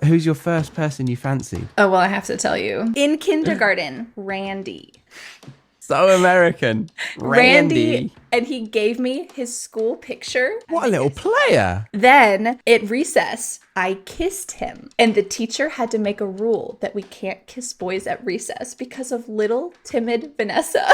Who's your first person you fancied? Oh, well, I have to tell you. In kindergarten, Randy. So American. Randy, Randy. and he gave me his school picture. What a little player. Then at recess, I kissed him. And the teacher had to make a rule that we can't kiss boys at recess because of little timid Vanessa.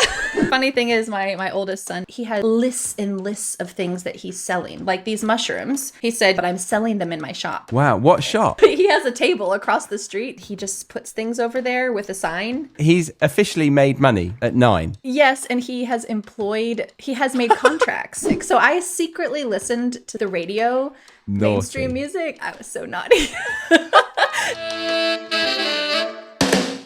Funny thing is, my oldest son, he had lists and lists of things that he's selling, like these mushrooms. He said, but I'm selling them in my shop. Wow, what shop? He has a table across the street. He just puts things over there with a sign. He's officially made money at 9. Yes, and he has made contracts. So I secretly listened to the radio, mainstream music. I was so naughty.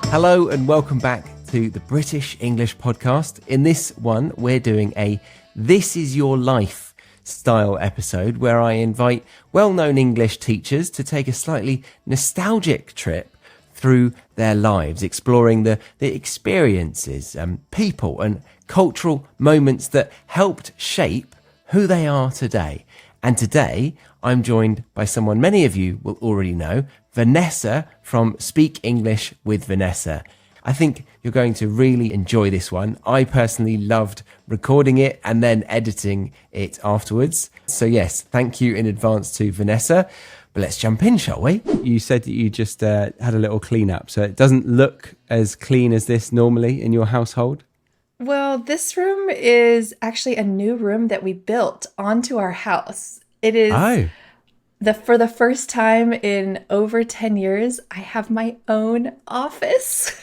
Hello and welcome back to the British English podcast. In this one, we're doing a This Is Your Life style episode where I invite well-known English teachers to take a slightly nostalgic trip through their lives, exploring the experiences, people and cultural moments that helped shape who they are today. And today, I'm joined by someone many of you will already know, Vanessa from Speak English with Vanessa. I think you're going to really enjoy this one. I personally loved recording it and then editing it afterwards. So yes, thank you in advance to Vanessa. But let's jump in, shall we? You said that you just had a little clean up, so it doesn't look as clean as this normally in your household? Well, this room is actually a new room that we built onto our house. It is for the first time in over 10 years, I have my own office.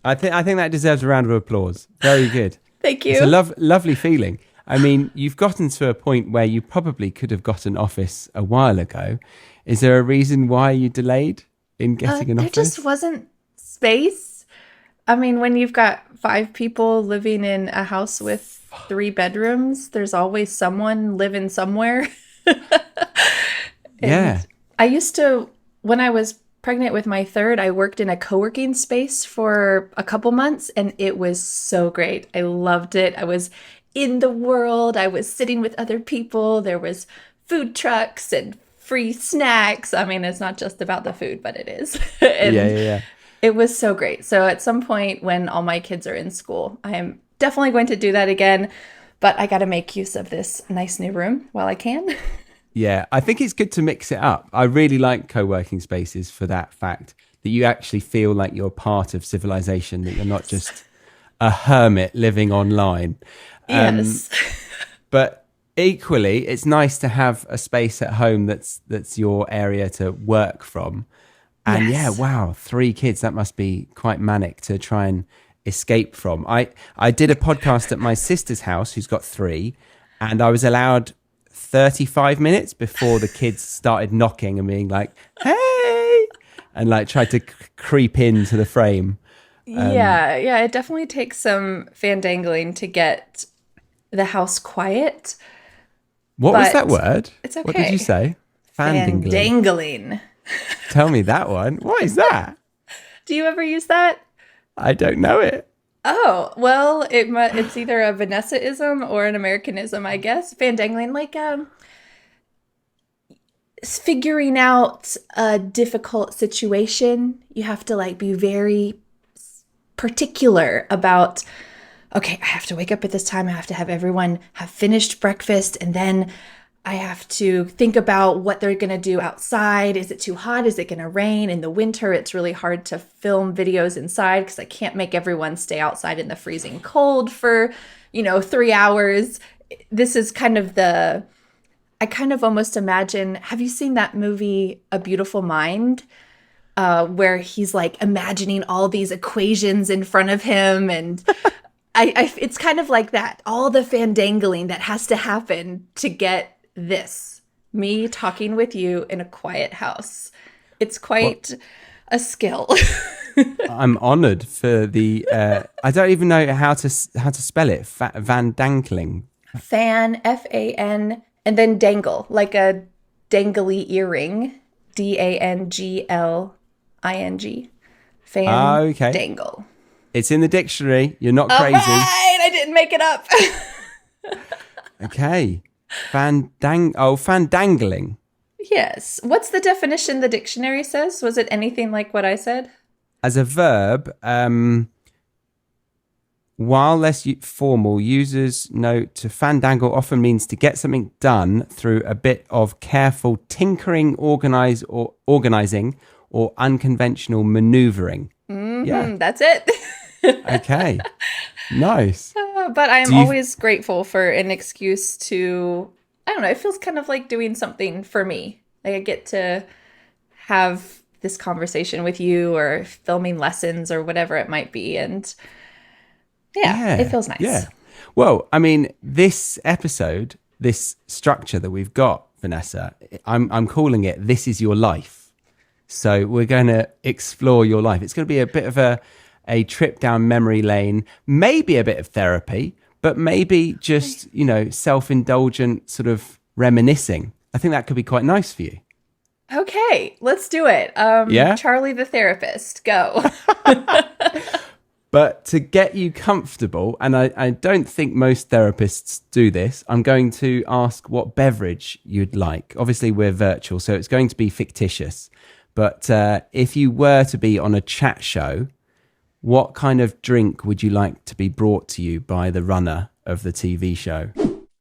I think that deserves a round of applause. Very good. Thank you. It's a lovely feeling. I mean, you've gotten to a point where you probably could have got an office a while ago. Is there a reason why you delayed in getting an office? There just wasn't space. I mean, when you've got 5 people living in a house with 3 bedrooms, there's always someone living somewhere. Yeah. I used to, when I was pregnant with my third, I worked in a co-working space for a couple months, and it was so great. I loved it. I was in the world. I was sitting with other people. There was food trucks and free snacks. I mean, it's not just about the food, but it is. Yeah. It was so great. So at some point when all my kids are in school, I am definitely going to do that again, but I got to make use of this nice new room while I can. Yeah, I think it's good to mix it up. I really like co-working spaces for that fact, that you actually feel like you're part of civilization, that you're not just a hermit living online. Yes. But equally, it's nice to have a space at home that's your area to work from. And Yes. yeah, wow, 3 kids, that must be quite manic to try and escape from. I did a podcast at my sister's house, who's got 3, and I was allowed 35 minutes before the kids started knocking and being like, hey, and like tried to creep into the frame. Yeah, it definitely takes some fandangling to get the house quiet. What was that word? It's okay. What did you say? Fandangling. Fandangling. Tell me that one. What is that? Do you ever use that? I don't know it. Oh, well, it's either a Vanessa-ism or an Americanism, I guess. Fandangling, like figuring out a difficult situation. You have to like be very particular about, okay, I have to wake up at this time. I have to have everyone have finished breakfast, and then I have to think about what they're going to do outside. Is it too hot? Is it going to rain? In the winter, it's really hard to film videos inside because I can't make everyone stay outside in the freezing cold for, 3 hours. This is kind of I kind of almost imagine, have you seen that movie, A Beautiful Mind? Where he's like imagining all these equations in front of him, and it's kind of like that. All the fandangling that has to happen to get this, me talking with you in a quiet house. It's quite a skill. I'm honored for the I don't even know how to spell it. Van Dankling. Fan, F-A-N, and then dangle, like a dangly earring. D-A-N-G-L-I-N-G. Fan, okay. dangle. It's in the dictionary. You're not crazy. All right, I didn't make it up. Okay. Fandangling. Yes. What's the definition the dictionary says? Was it anything like what I said? As a verb, while less formal, users note to fandangle often means to get something done through a bit of careful tinkering, organizing, or unconventional maneuvering. Yeah. That's it. Okay. Nice. But I am Do you? always grateful for an excuse to, I don't know, it feels kind of like doing something for me. Like I get to have this conversation with you or filming lessons or whatever it might be. And yeah, it Yeah. feels Yeah. nice. Well, I mean, this episode, this structure that we've got, Vanessa, I'm calling it "This Is Your Life." So we're going to explore your life. It's going to be a bit of a trip down memory lane, maybe a bit of therapy, but maybe just, self-indulgent sort of reminiscing. I think that could be quite nice for you. Okay, let's do it. Yeah. Charlie the therapist, go. But to get you comfortable, and I don't think most therapists do this, I'm going to ask what beverage you'd like. Obviously, we're virtual, so it's going to be fictitious. But if you were to be on a chat show, what kind of drink would you like to be brought to you by the runner of the TV show?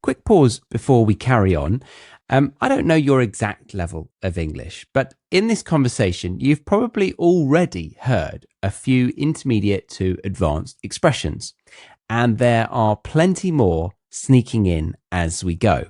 Quick pause before we carry on. I don't know your exact level of English, but in this conversation, you've probably already heard a few intermediate to advanced expressions, and there are plenty more sneaking in as we go.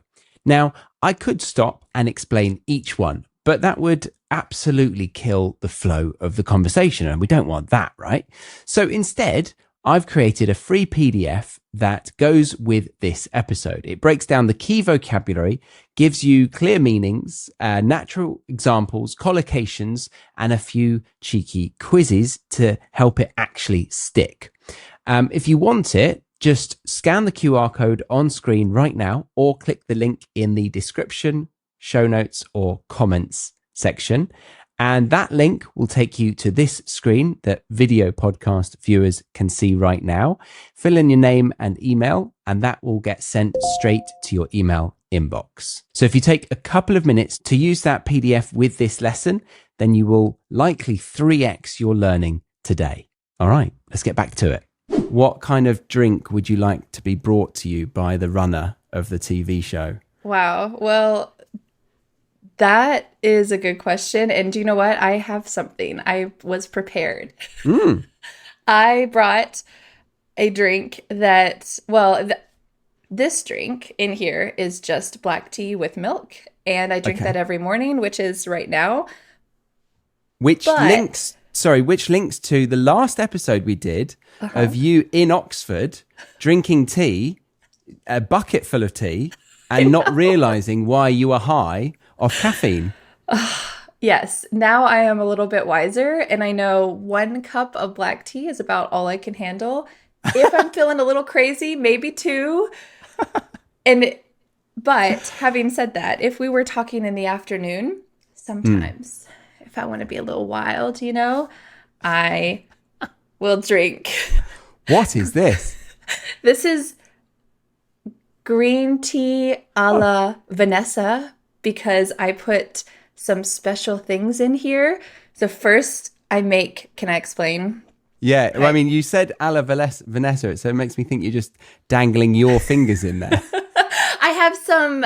Now, I could stop and explain each one, but that would absolutely kill the flow of the conversation, and we don't want that, right? So instead, I've created a free PDF that goes with this episode. It breaks down the key vocabulary, gives you clear meanings, natural examples, collocations, and a few cheeky quizzes to help it actually stick. If you want it, just scan the QR code on screen right now or click the link in the description, show notes, or comments section. And that link will take you to this screen that video podcast viewers can see right now. Fill in your name and email, and that will get sent straight to your email inbox. So if you take a couple of minutes to use that PDF with this lesson, then you will likely 3x your learning today. All right, let's get back to it. What kind of drink would you like to be brought to you by the runner of the TV show? Wow. Well, that is a good question. And do you know what? I have something. I was prepared. I brought a drink that, this drink in here is just black tea with milk. And I drink Okay. that every morning, which is right now. Which But- links to the last episode we did of you in Oxford drinking tea, a bucket full of tea, and not realizing why you were high off caffeine. Yes, now I am a little bit wiser and I know 1 cup of black tea is about all I can handle. If I'm feeling a little crazy, maybe 2. But having said that, if we were talking in the afternoon, sometimes if I want to be a little wild, I will drink. What is this? This is green tea a la Vanessa because I put some special things in here. So first can I explain? Yeah, well, I mean, you said a la Vanessa, so it makes me think you're just dangling your fingers in there. I have some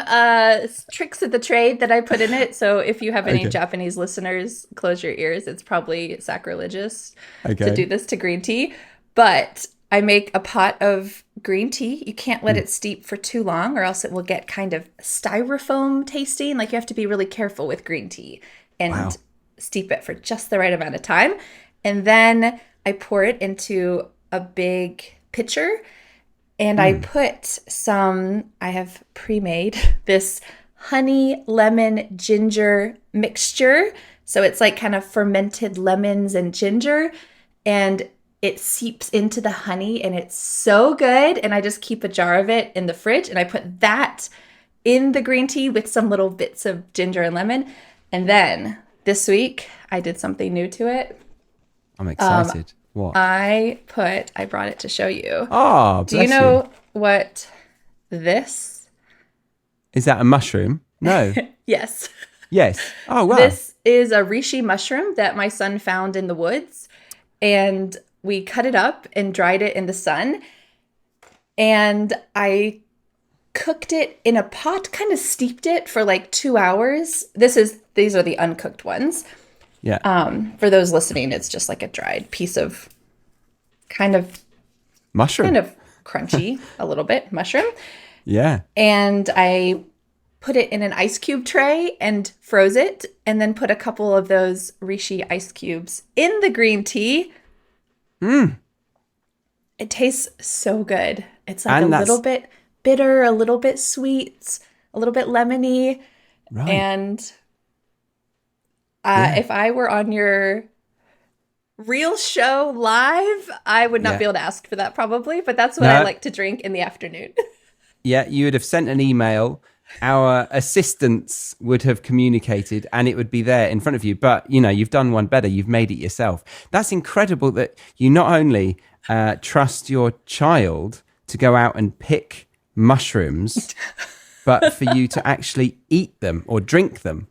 tricks of the trade that I put in it. So if you have any Okay. Japanese listeners, close your ears. It's probably sacrilegious to Okay. do this to green tea. But I make a pot of green tea. You can't let it steep for too long or else it will get kind of styrofoam tasting. Like you have to be really careful with green tea and Wow. steep it for just the right amount of time. And then I pour it into a big pitcher and I have pre-made this honey, lemon, ginger mixture. So it's like kind of fermented lemons and ginger. And it seeps into the honey and it's so good. And I just keep a jar of it in the fridge and I put that in the green tea with some little bits of ginger and lemon. And then this week I did something new to it. I'm excited. What? I brought it to show you. Oh, Do you know what this? Is that a mushroom? No. Yes. Yes. Oh, wow. This is a reishi mushroom that my son found in the woods, and we cut it up and dried it in the sun. And I cooked it in a pot, kind of steeped it for like 2 hours. These are the uncooked ones. Yeah. For those listening, it's just like a dried piece of kind of Mushroom. crunchy, a little bit mushroom. Yeah. And I put it in an ice cube tray and froze it, and then put a couple of those reishi ice cubes in the green tea. It tastes so good. It's like And a little bit bitter, a little bit sweet, a little bit lemony. Right. And Yeah. if I were on your real show live, I would not Yeah. be able to ask for that probably, but that's what I like to drink in the afternoon. Yeah, you would have sent an email. Our assistants would have communicated and it would be there in front of you. But, you've done one better. You've made it yourself. That's incredible that you not only trust your child to go out and pick mushrooms, but for you to actually eat them or drink them.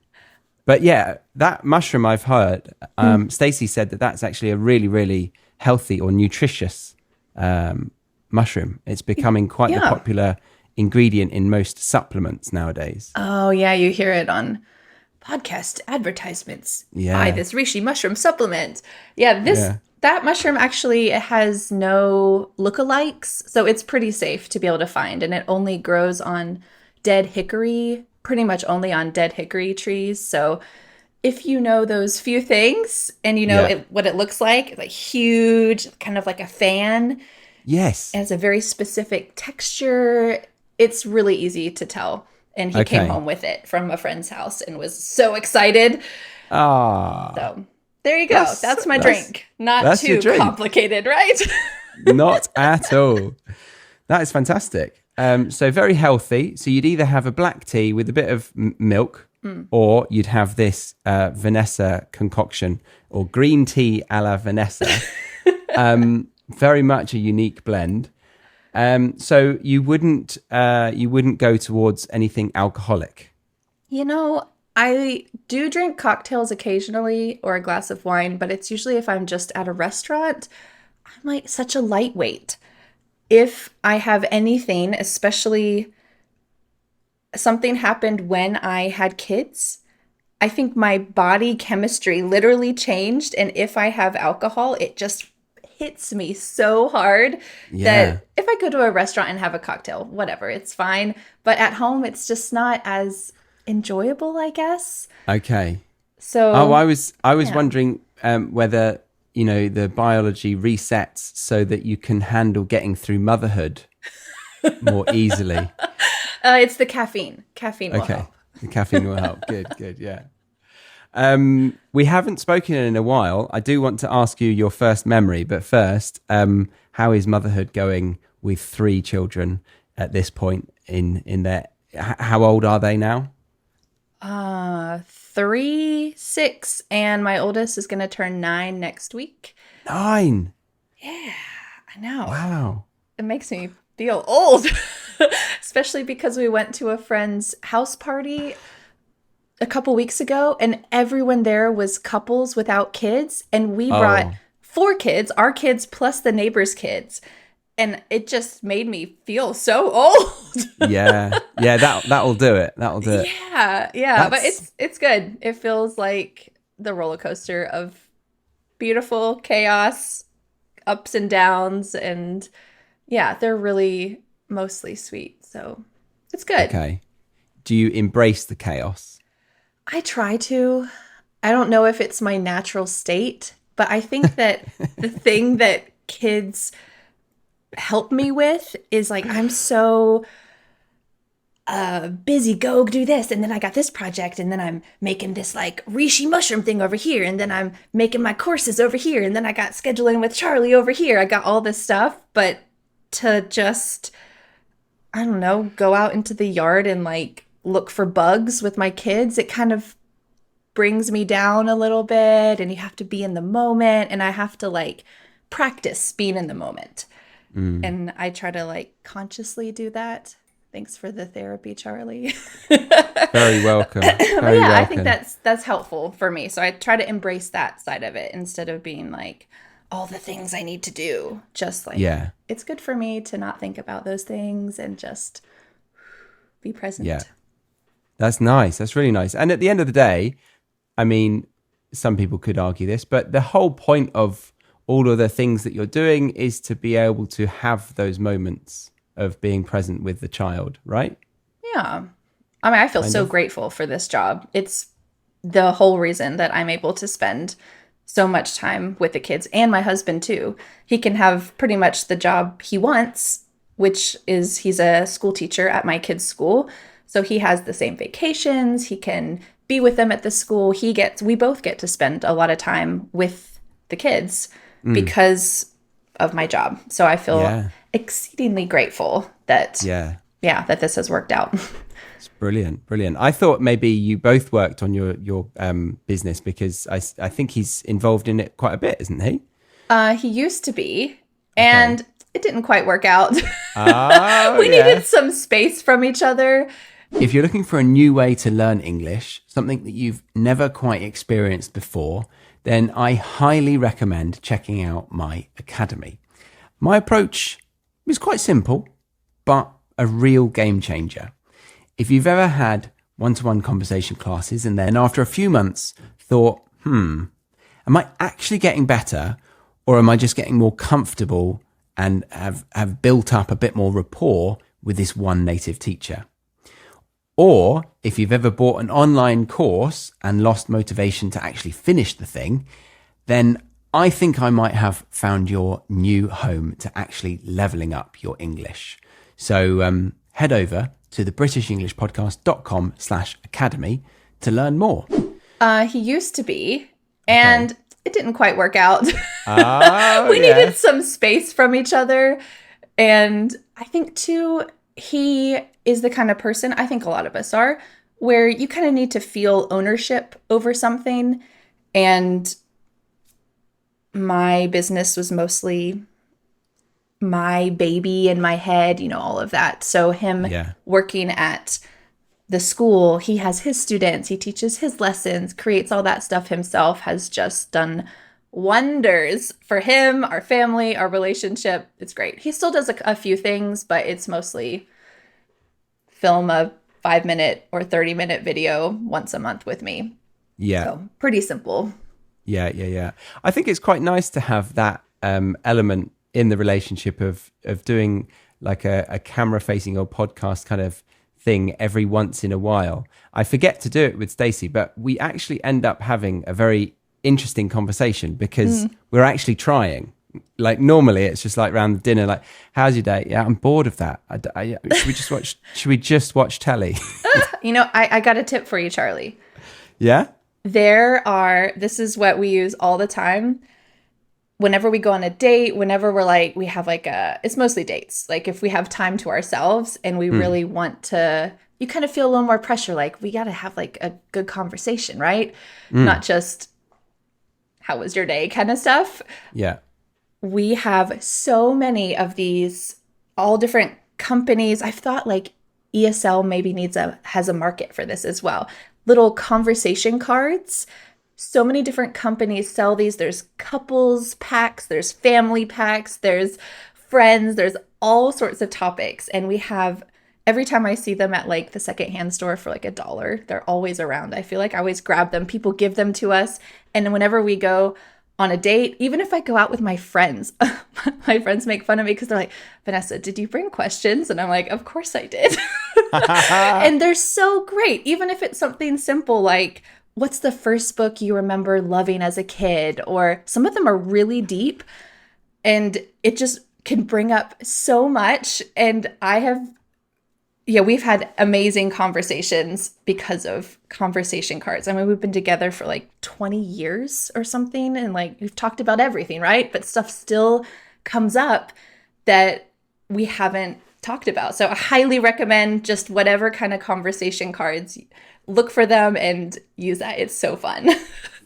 But yeah, that mushroom I've heard, Stacey said that that's actually a really, really healthy or nutritious mushroom. It's becoming quite the popular ingredient in most supplements nowadays. Oh, yeah, you hear it on podcast advertisements. Yeah. Buy this reishi mushroom supplement. Yeah, that mushroom actually has no lookalikes, so it's pretty safe to be able to find, and it only grows on dead hickory, pretty much only on dead hickory trees. So if you know those few things and you know what it looks like huge, kind of like a fan. Yes. It has a very specific texture. It's really easy to tell. And he came home with it from a friend's house and was so excited. So there you go. That's my drink. Not too complicated, right? Not at all. That is fantastic. So very healthy. So you'd either have a black tea with a bit of milk, or you'd have this Vanessa concoction or green tea a la Vanessa. Very much a unique blend. So you wouldn't go towards anything alcoholic? I do drink cocktails occasionally or a glass of wine, but it's usually if I'm just at a restaurant. I'm like such a lightweight. If I have anything, especially something happened when I had kids, I think my body chemistry literally changed. And if I have alcohol, it just hits me so hard that if I go to a restaurant and have a cocktail, whatever, it's fine. But at home, it's just not as enjoyable, I guess. Okay. So I was wondering whether the biology resets so that you can handle getting through motherhood more easily. It's the caffeine. Caffeine will help. The caffeine will help. Good. Yeah. We haven't spoken in a while. I do want to ask you your first memory, but first, how is motherhood going with 3 children at this point in their? How old are they now? 3, 6, and my oldest is going to turn 9 next week. 9. Yeah, I know. Wow. It makes me feel old, especially because we went to a friend's house party a couple weeks ago, and everyone there was couples without kids, and we brought 4 kids, our kids plus the neighbors' kids, and it just made me feel so old. yeah, that'll do it. That'll do it. Yeah, but it's good. It feels like the roller coaster of beautiful chaos, ups and downs, and yeah, they're really mostly sweet, so it's good. Okay. Do you embrace the chaos? I try to. I don't know if it's my natural state, but I think that the thing that kids help me with is like, I'm so busy, go do this, and then I got this project, and then I'm making this like reishi mushroom thing over here, and then I'm making my courses over here, and then I got scheduling with Charlie over here. I got all this stuff, but to just, I don't know, go out into the yard and like look for bugs with my kids, it kind of brings me down a little bit, and you have to be in the moment, and I have to like practice being in the moment. And I try to like consciously do that. Thanks for the therapy, Charlie. Very welcome. But Very yeah, I welcome. think that's helpful for me. So I try to embrace that side of it instead of being like all the things I need to do. Just like Yeah. it's good for me to not think about those things and just be Yeah. present. That's nice. That's really nice. And at the end of the day, I mean, some people could argue this, but the whole point of all of the things that you're doing is to be able to have those moments of being present with the child, right? Yeah. I mean, I feel Kind so of. grateful for this job. It's the whole reason that I'm able to spend so much time with the kids and my husband too. He can have pretty much the job he wants, which is he's a school teacher at my kids' school. So he has the same vacations. He can be with them at the school. We both get to spend a lot of time with the kids because of my job. So I feel Yeah. exceedingly grateful that, Yeah. yeah, that this has worked out. It's brilliant. Brilliant. I thought maybe you both worked on your business because I think he's involved in it quite a bit, isn't he? He used to be, and it didn't quite work out. Oh, We yeah. needed some space from each other. If you're looking for a new way to learn English, something that you've never quite experienced before, then I highly recommend checking out my academy. My approach is quite simple, but a real game changer. If you've ever had one-to-one conversation classes and then after a few months thought, am I actually getting better or am I just getting more comfortable and have built up a bit more rapport with this one native teacher? Or if you've ever bought an online course and lost motivation to actually finish the thing, then I think I might have found your new home to actually leveling up your English. So head over to thebritishenglishpodcast.com/academy to learn more. He used to be, and it didn't quite work out. Oh, We yeah. needed some space from each other. And I think, too, he is the kind of person, I think a lot of us are, where you kind of need to feel ownership over something. And my business was mostly my baby in my head, all of that. So him Yeah. working at the school, he has his students, he teaches his lessons, creates all that stuff himself, has just done wonders for him, our family, our relationship. It's great. He still does a few things, but it's mostly film a 5-minute or 30-minute video once a month with me. Yeah. So pretty simple. Yeah. I think it's quite nice to have that element in the relationship of doing like a camera facing or podcast kind of thing every once in a while. I forget to do it with Stacey, but we actually end up having a very interesting conversation because we're actually trying. Like normally it's just like around dinner, like, how's your day? Yeah, I'm bored of that. Should we just watch telly? I got a tip for you, Charlie. Yeah. This is what we use all the time. Whenever we go on a date, whenever we have it's mostly dates. Like if we have time to ourselves and we really want to, you kind of feel a little more pressure. Like we got to have like a good conversation, right? Not just how was your day kind of stuff. Yeah. We have so many of these, all different companies. I've thought like ESL maybe has a market for this as well. Little conversation cards. So many different companies sell these. There's couples packs, there's family packs, there's friends, there's all sorts of topics. And we have, every time I see them at like the secondhand store for like $1, they're always around. I feel like I always grab them. People give them to us. And whenever we go on a date, even if I go out with my friends, my friends make fun of me because they're like, Vanessa, did you bring questions? And I'm like, of course I did. And they're so great. Even if it's something simple like, what's the first book you remember loving as a kid? Or some of them are really deep and it just can bring up so much. And we've had amazing conversations because of conversation cards. I mean, we've been together for like 20 years or something. And like, we've talked about everything, right? But stuff still comes up that we haven't talked about. So I highly recommend just whatever kind of conversation cards, look for them and use that. It's so fun.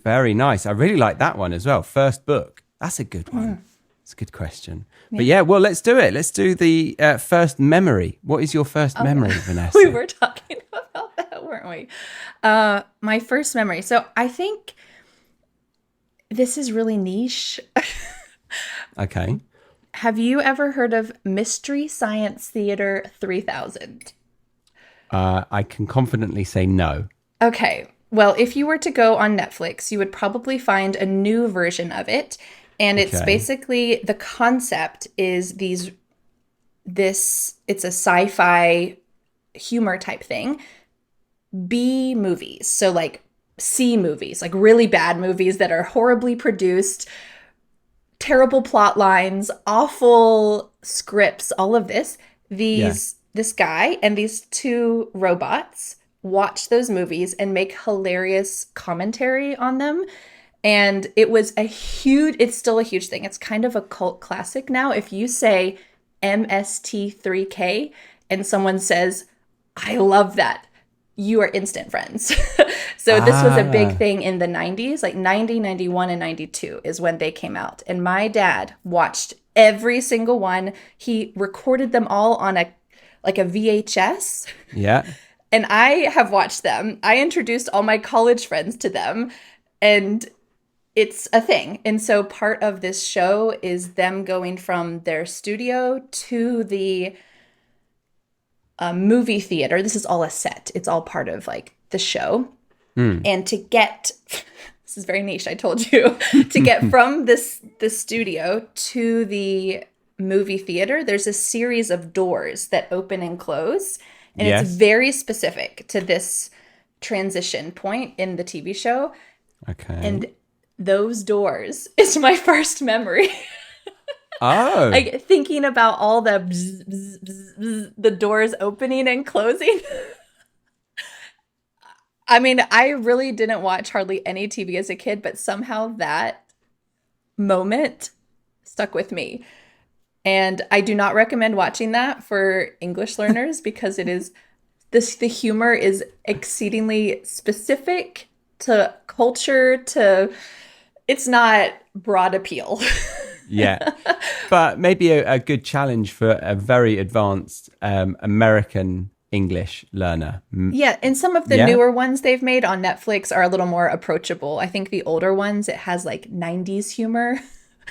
Very nice. I really like that one as well. First book. That's a good one. It's a good question. But yeah, well, let's do it. Let's do the first memory. What is your first memory, Vanessa? We were talking about that, weren't we? My first memory. So I think this is really niche. Okay. Have you ever heard of Mystery Science Theater 3000? I can confidently say no. Okay. Well, if you were to go on Netflix, you would probably find a new version of it. And it's basically, the concept is it's a sci-fi humor type thing. B movies. So like C movies, like really bad movies that are horribly produced, terrible plot lines, awful scripts, all of this. This guy and these two robots watch those movies and make hilarious commentary on them. And it's still a huge thing. It's kind of a cult classic now. If you say MST3K and someone says, I love that, you are instant friends. So this was a big thing in the 90s, like 90, 91, and 92 is when they came out. And my dad watched every single one. He recorded them all on a VHS. Yeah. And I have watched them. I introduced all my college friends to them. And it's a thing. And so part of this show is them going from their studio to the movie theater. This is all a set. It's all part of like the show. And to get, this is very niche, I told you, to get from the studio to the movie theater, there's a series of doors that open and close. And it's very specific to this transition point in the TV show. Okay. And those doors is my first memory. Oh. Like thinking about all the bzz, bzz, bzz, bzz, the doors opening and closing. I mean, I really didn't watch hardly any TV as a kid, but somehow that moment stuck with me. And I do not recommend watching that for English learners because the humor is exceedingly specific to culture, it's not broad appeal. Yeah. But maybe a good challenge for a very advanced American English learner. Yeah, and some of the newer ones they've made on Netflix are a little more approachable. I think the older ones, it has like 90s humor,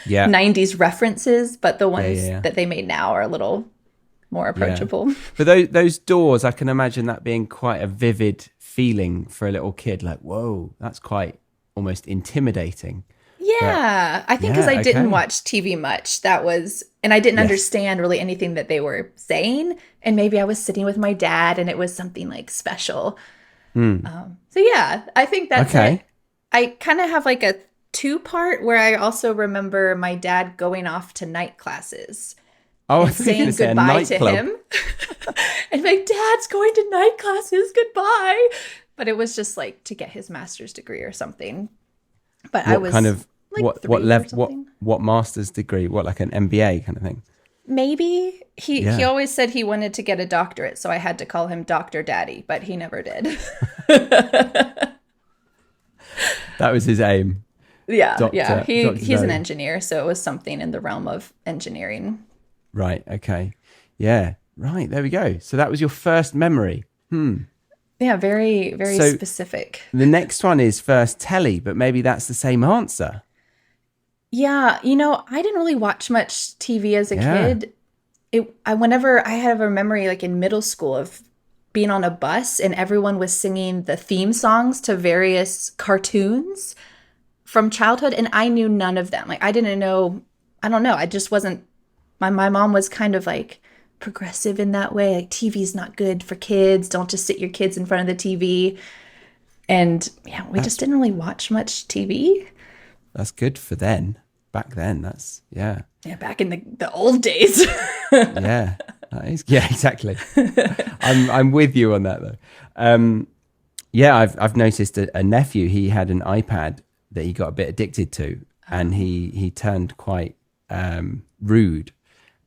90s references, but the ones that they made now are a little more approachable. Yeah. But those doors, I can imagine that being quite a vivid feeling for a little kid. Like, whoa, that's quite almost intimidating. Yeah, I think because I didn't watch TV much, and I didn't understand really anything that they were saying. And maybe I was sitting with my dad and it was something like special. So yeah, I think that's it. I kind of have like a 2-part where I also remember my dad going off to night classes. And saying goodbye to him. And my dad's going to night classes, goodbye. But it was just like to get his master's degree or something. But I was kind of like what level? What master's degree? What, like an MBA kind of thing? Maybe he always said he wanted to get a doctorate, so I had to call him Dr. Daddy, but he never did. That was his aim. Yeah, he's an engineer, so it was something in the realm of engineering. Right. Okay. Yeah. Right. There we go. So that was your first memory. Yeah. Very, very specific. The next one is first telly, but maybe that's the same answer. Yeah. I didn't really watch much TV as a kid. Whenever I have a memory like in middle school of being on a bus and everyone was singing the theme songs to various cartoons from childhood. And I knew none of them. Like I don't know. I just wasn't. My mom was kind of like progressive in that way. Like TV's not good for kids. Don't just sit your kids in front of the TV. And yeah, we just didn't really watch much TV. That's good for then. Back then, Yeah, back in the old days. Yeah, that is, exactly. I'm with you on that though. Yeah, I've noticed a nephew, he had an iPad that he got a bit addicted to, and he turned quite rude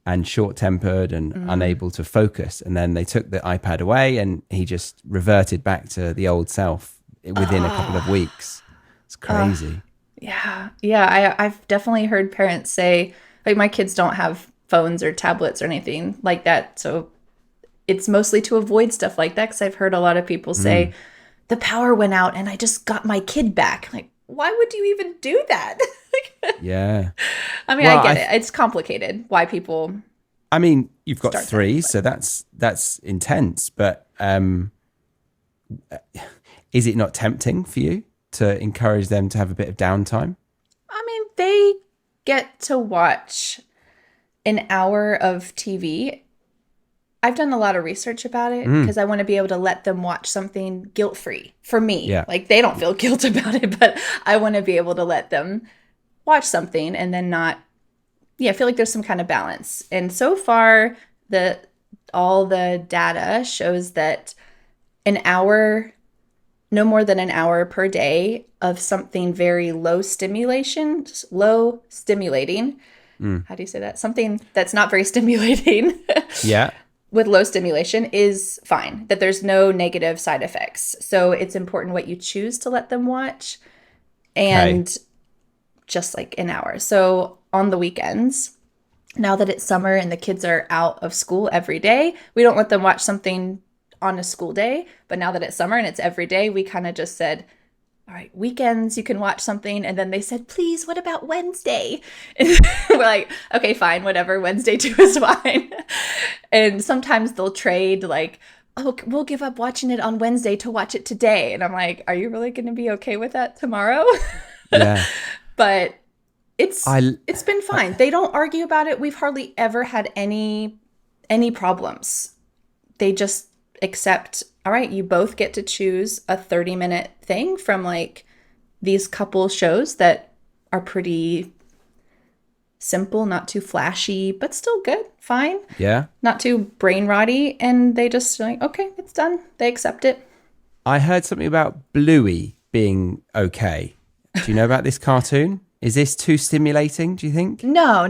and short-tempered and unable to focus. And then they took the iPad away and he just reverted back to the old self within a couple of weeks. It's crazy. Yeah. I've definitely heard parents say, Like my kids don't have phones or tablets or anything like that. So it's mostly to avoid stuff like that. Because I've heard a lot of people say, the power went out and I just got my kid back. Like, why would you even do that? Yeah. I mean, I get it. It's complicated why people. I mean, you've got three, so that's intense. But is it not tempting for you to encourage them to have a bit of downtime? I mean, they get to watch an hour of TV. I've done a lot of research about it because I want to be able to let them watch something guilt-free for me. Yeah. Like they don't feel guilt about it, but I want to be able to let them watch something and then not, I feel like there's some kind of balance. And so far, all the data shows that an hour, no more than an hour per day of something very low stimulating. How do you say that? Something that's not very stimulating. Yeah. With low stimulation is fine, that there's no negative side effects. So it's important what you choose to let them watch and just like an hour. So on the weekends, now that it's summer and the kids are out of school every day, we don't let them watch something on a school day. But now that it's summer and it's every day, we kind of just said, all right, weekends, you can watch something. And then they said, please, what about Wednesday? And we're like, okay, fine, whatever. Wednesday too is fine. And sometimes they'll trade like, oh, we'll give up watching it on Wednesday to watch it today. And I'm like, are you really going to be okay with that tomorrow? Yeah. But it's been fine. They don't argue about it. We've hardly ever had any problems. They just accept, all right, you both get to choose a 30-minute thing from like these couple shows that are pretty simple, not too flashy, but still good, fine. Yeah. Not too brain rotty. And they just like, okay, it's done. They accept it. I heard something about Bluey being okay. Do you know about this cartoon? Is this too stimulating, do you think? No.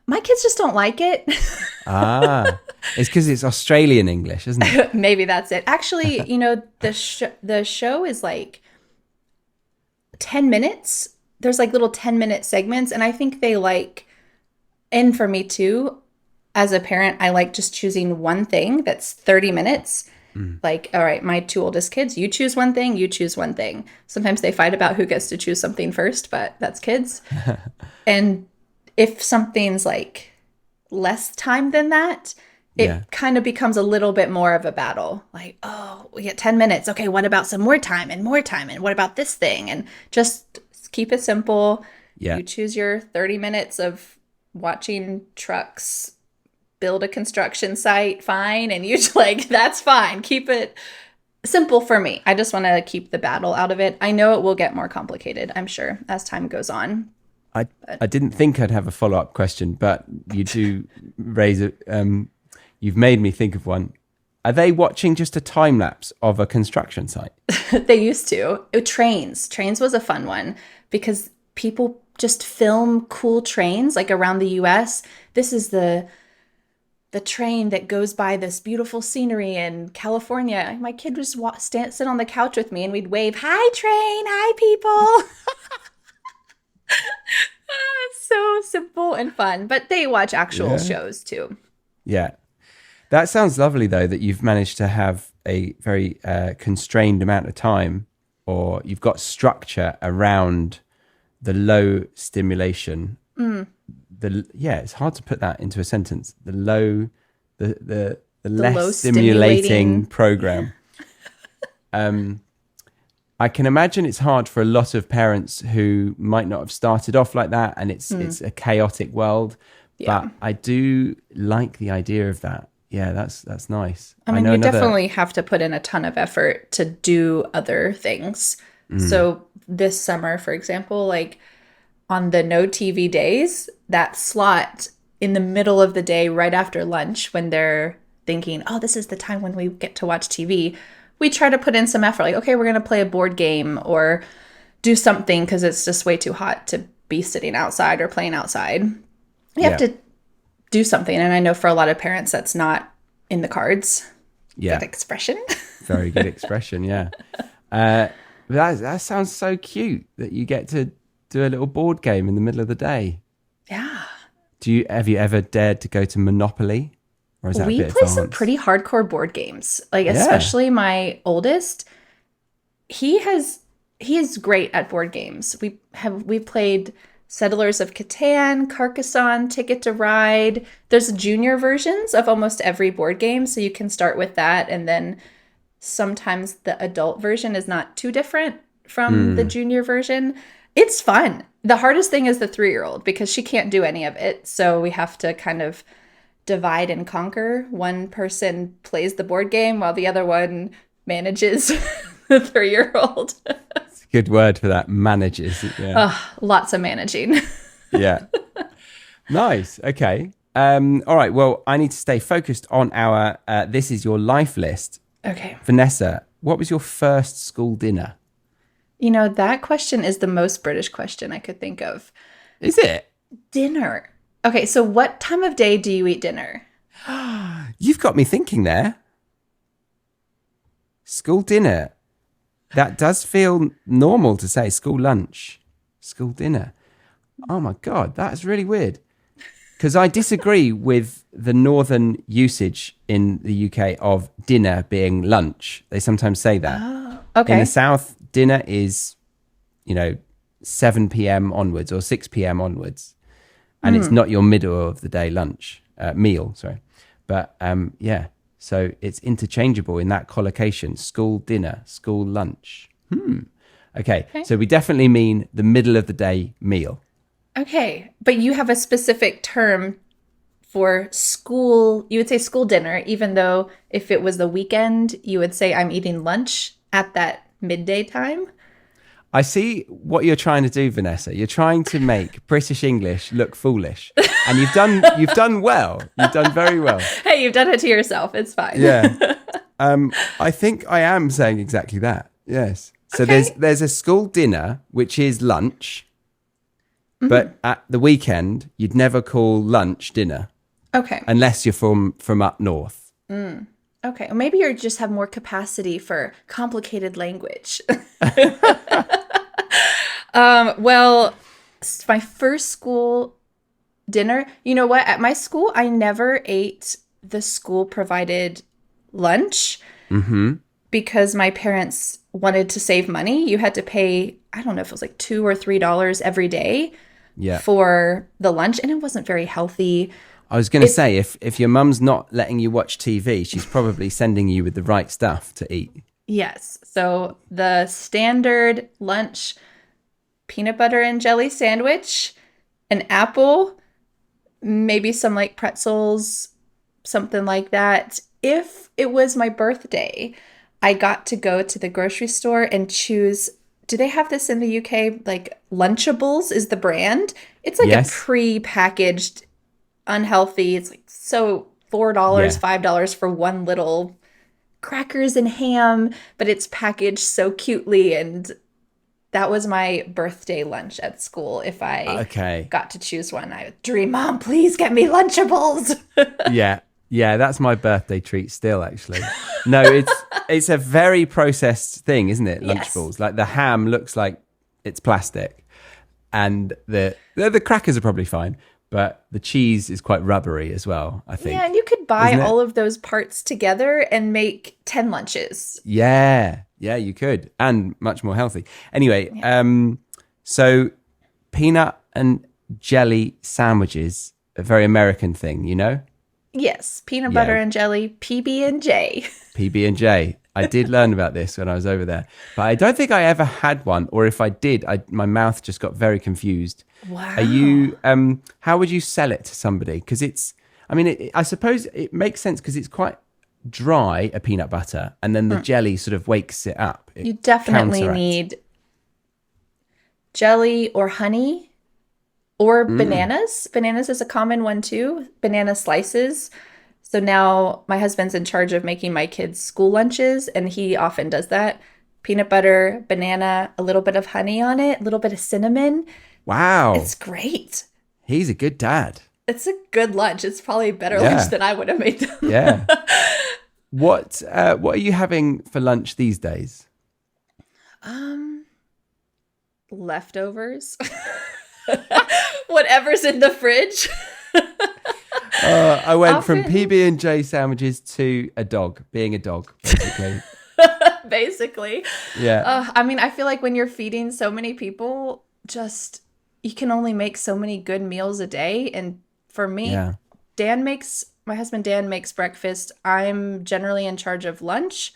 My kids just don't like it. It's because it's Australian English, isn't it? Maybe that's it. Actually, the show is like 10 minutes. There's like little 10-minute segments. And I think they like, and for me too, as a parent, I like just choosing one thing that's 30 minutes. Like, all right, my two oldest kids, you choose one thing, you choose one thing. Sometimes they fight about who gets to choose something first, but that's kids. And if something's like less time than that, it kind of becomes a little bit more of a battle. Like, oh, we get 10 minutes. Okay, what about some more time? And what about this thing? And just keep it simple. Yeah. You choose your 30 minutes of watching trucks build a construction site, fine. And you like, that's fine. Keep it simple for me. I just want to keep the battle out of it. I know it will get more complicated, I'm sure, as time goes on. I didn't think I'd have a follow-up question, but you do raise it. You've made me think of one. Are they watching just a time lapse of a construction site? They used to. Trains was a fun one because people just film cool trains like around the US. This is the train that goes by this beautiful scenery in California. My kid would just sit on the couch with me and we'd wave, hi train, hi people. It's so simple and fun, but they watch actual shows too. Yeah. That sounds lovely though, that you've managed to have a very constrained amount of time, or you've got structure around the low stimulation. It's hard to put that into a sentence. The less stimulating program. I can imagine it's hard for a lot of parents who might not have started off like that, and it's a chaotic world. Yeah. But I do like the idea of that. Yeah, that's nice. I mean, you definitely have to put in a ton of effort to do other things. So this summer, for example, like on the no TV days, that slot in the middle of the day, right after lunch, when they're thinking, oh, this is the time when we get to watch TV, we try to put in some effort. Like, okay, we're going to play a board game or do something because it's just way too hot to be sitting outside or playing outside. You have to do something. And I know for a lot of parents, that's not in the cards. Yeah. Good expression. Very good expression, yeah. That sounds so cute that you get to do a little board game in the middle of the day. Yeah. Have you ever dared to go to Monopoly? Or is that a We bit play some advanced? pretty hardcore board games. Like Yeah. especially my oldest, he is great at board games. We played Settlers of Catan, Carcassonne, Ticket to Ride. There's junior versions of almost every board game, so you can start with that, and then sometimes the adult version is not too different from the junior version. It's fun. The hardest thing is the 3-year-old because she can't do any of it. So we have to kind of divide and conquer. One person plays the board game while the other one manages the 3-year-old. It's a good word for that. Manages. Yeah. Lots of managing. Yeah. Nice. Okay. All right. Well, I need to stay focused on our This Is Your Life list. Okay. Vanessa, what was your first school dinner? You know, that question is the most British question I could think of. Is it? Dinner. Okay, so what time of day do you eat dinner? You've got me thinking there. School dinner. That does feel normal to say. School lunch, school dinner. Oh my God, that's really weird. Because I disagree with the northern usage in the UK of dinner being lunch. They sometimes say that. Oh, okay. In the south, dinner is, 7 p.m. onwards or 6 p.m. onwards. And it's not your middle of the day lunch, meal, sorry. But yeah, so it's interchangeable in that collocation. School dinner, school lunch. Okay, so we definitely mean the middle of the day meal. Okay, but you have a specific term for school. You would say school dinner, even though if it was the weekend, you would say I'm eating lunch at that midday time. I see what you're trying to do, Vanessa. You're trying to make British English look foolish, and you've done well. You've done very well. Hey, you've done it to yourself. It's fine. Yeah. I think I am saying exactly that. Yes. So Okay. there's a school dinner which is lunch, but at the weekend you'd never call lunch dinner Okay. unless you're from up north. Okay. Or maybe you just have more capacity for complicated language. Well, my first school dinner, you know what? At my school, I never ate the school provided lunch because my parents wanted to save money. You had to pay, I don't know if it was like $2 or $3 every day for the lunch, and it wasn't very healthy. I was going to say, if your mum's not letting you watch TV, she's probably sending you with the right stuff to eat. Yes. So the standard lunch, peanut butter and jelly sandwich, an apple, maybe some like pretzels, something like that. If it was my birthday, I got to go to the grocery store and choose. Do they have this in the UK? Like Lunchables is the brand. It's like Yes. a pre-packaged, unhealthy. It's like so $4, $5 for one little crackers and ham, but it's packaged so cutely, and that was my birthday lunch at school. If I got to choose one, I would dream, Mom, please get me Lunchables. Yeah, that's my birthday treat still, actually. No, it's a very processed thing, isn't it? Yes. Lunchables. Like the ham looks like it's plastic, and the crackers are probably fine, but the cheese is quite rubbery as well, I think. Yeah, and you could buy Isn't it? all of those parts together and make 10 lunches. Yeah, you could, and much more healthy. Anyway, so peanut and jelly sandwiches, a very American thing, you know? Yes, peanut butter and jelly, PB&J. PB&J. I did learn about this when I was over there, but I don't think I ever had one, or if I did, my mouth just got very confused. Wow. Are you? How would you sell it to somebody? Because I suppose it makes sense because it's quite dry, a peanut butter, and then the jelly sort of wakes it up. It You definitely counteracts. need jelly or honey or bananas. Bananas is a common one too. Banana slices. So now my husband's in charge of making my kids school lunches, and he often does that. Peanut butter, banana, a little bit of honey on it, a little bit of cinnamon. Wow, It's great. he's a good dad. It's a good lunch. It's probably a better lunch than I would have made them. Yeah. What are you having for lunch these days? Leftovers. Whatever's in the fridge. I went from Often- PB&J sandwiches to a dog, being a dog, basically. Basically. Yeah. I mean, I feel like when you're feeding so many people, just you can only make so many good meals a day. And for me, Yeah. my husband Dan makes breakfast. I'm generally in charge of lunch,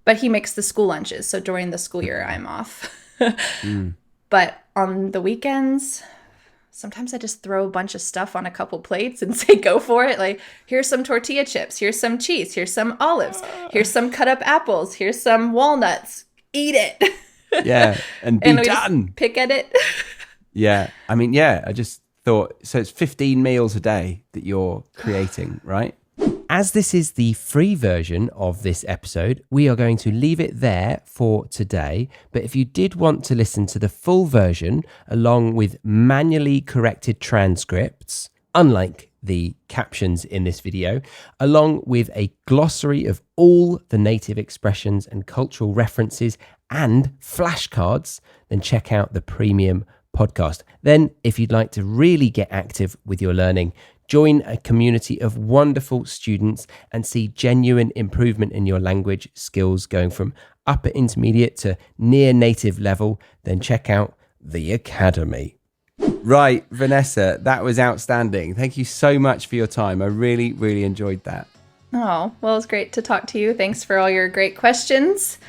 but he makes the school lunches. So during the school year, I'm off. But on the weekends, sometimes I just throw a bunch of stuff on a couple plates and say, go for it. Like, here's some tortilla chips. Here's some cheese. Here's some olives. Here's some cut up apples. Here's some walnuts. Eat it. Yeah. And be And we done. just pick at it. Yeah. I mean, yeah, I just thought, so it's 15 meals a day that you're creating, right? As this is the free version of this episode, we are going to leave it there for today. But if you did want to listen to the full version, along with manually corrected transcripts, unlike the captions in this video, along with a glossary of all the native expressions and cultural references and flashcards, then check out the premium podcast. Then, if you'd like to really get active with your learning, join a community of wonderful students and see genuine improvement in your language skills going from upper intermediate to near native level, then check out the Academy. Right, Vanessa, that was outstanding. Thank you so much for your time. I really, really enjoyed that. Oh, well, it's great to talk to you. Thanks for all your great questions.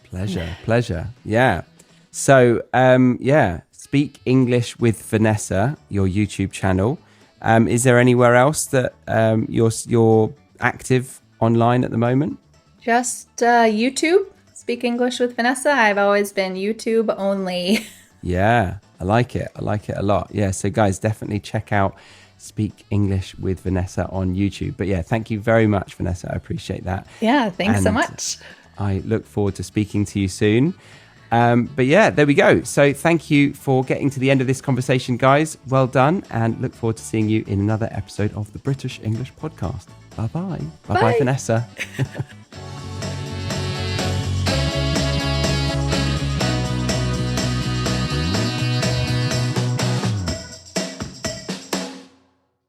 Pleasure. Yeah. So, Speak English with Vanessa, your YouTube channel. Is there anywhere else that you're active online at the moment? Just YouTube, Speak English with Vanessa. I've always been YouTube only. Yeah, I like it. I like it a lot. Yeah, so guys, definitely check out Speak English with Vanessa on YouTube. But yeah, thank you very much, Vanessa. I appreciate that. Yeah, thanks so And much. I look forward to speaking to you soon. But yeah, there we go. So thank you for getting to the end of this conversation, guys. Well done, and look forward to seeing you in another episode of the British English Podcast. Bye-bye. Bye-bye, Bye. Vanessa.